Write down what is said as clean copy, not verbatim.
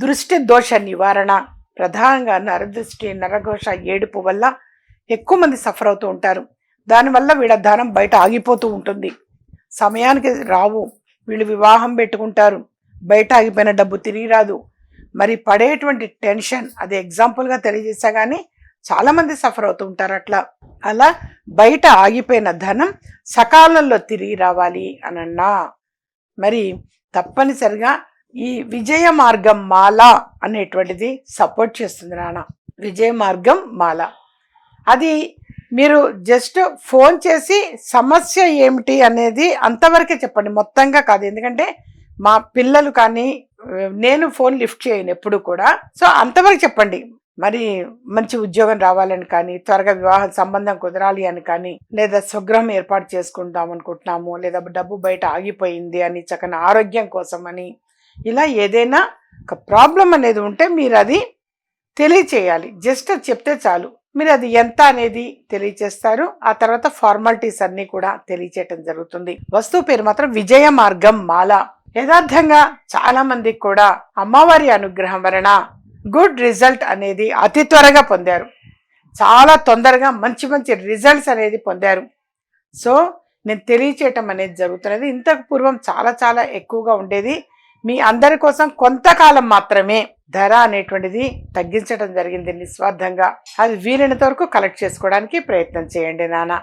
దృష్టి దోష నివారణ, ప్రధానంగా నరదృష్టి, నరఘోష, ఏడుపు వల్ల ఎక్కువ మంది సఫర్ అవుతూ ఉంటారు. దానివల్ల వీళ్ళ ధనం బయట ఆగిపోతూ ఉంటుంది, సమయానికి రావు. వీళ్ళు వివాహం పెట్టుకుంటారు, బయట ఆగిపోయిన డబ్బు తిరిగి రాదు. మరి పడేటువంటి టెన్షన్, అది ఎగ్జాంపుల్గా తెలియజేసా కానీ చాలామంది సఫర్ అవుతూ ఉంటారు. అలా బయట ఆగిపోయిన ధనం సకాలంలో తిరిగి రావాలి అనన్నా మరి తప్పనిసరిగా ఈ విజయ మార్గం మాల అనేటువంటిది సపోర్ట్ చేస్తుంది నాన్న. విజయ మార్గం మాల అది మీరు జస్ట్ ఫోన్ చేసి సమస్య ఏమిటి అనేది అంతవరకే చెప్పండి, మొత్తంగా కాదు. ఎందుకంటే మా పిల్లలు కానీ నేను ఫోన్ లిఫ్ట్ చేయను ఎప్పుడు కూడా. సో అంతవరకు చెప్పండి. మరి మంచి ఉద్యోగం రావాలని కానీ, త్వరగా వివాహ సంబంధం కుదరాలి అని కానీ, లేదా స్వగృహం ఏర్పాటు చేసుకుందాం అనుకుంటున్నాము, లేదా డబ్బు బయట ఆగిపోయింది అని, చక్కని ఆరోగ్యం కోసం అని, ఇలా ఏదైనా ఒక ప్రాబ్లం అనేది ఉంటే మీరు అది తెలియచేయాలి. జస్ట్ చెప్తే చాలు, మీరు అది ఎంత అనేది తెలియచేస్తారు. ఆ తర్వాత ఫార్మాలిటీస్ అన్ని కూడా తెలియచేయటం జరుగుతుంది. వస్తువు పేరు మాత్రం విజయ మార్గం మాల. యథార్థంగా చాలా మందికి కూడా అమ్మవారి అనుగ్రహం వలన గుడ్ రిజల్ట్ అనేది అతి త్వరగా పొందారు. చాలా తొందరగా మంచి మంచి రిజల్ట్స్ అనేది పొందారు. సో నేను తెలియచేయటం అనేది జరుగుతున్నది. ఇంతకు పూర్వం చాలా చాలా ఎక్కువగా ఉండేది. మీ అందరి కోసం కొంతకాలం మాత్రమే ధర అనేటువంటిది తగ్గించడం జరిగింది నిస్వార్థంగా. అది వీలైనంత వరకు కలెక్ట్ చేసుకోవడానికి ప్రయత్నం చేయండి నాన్న.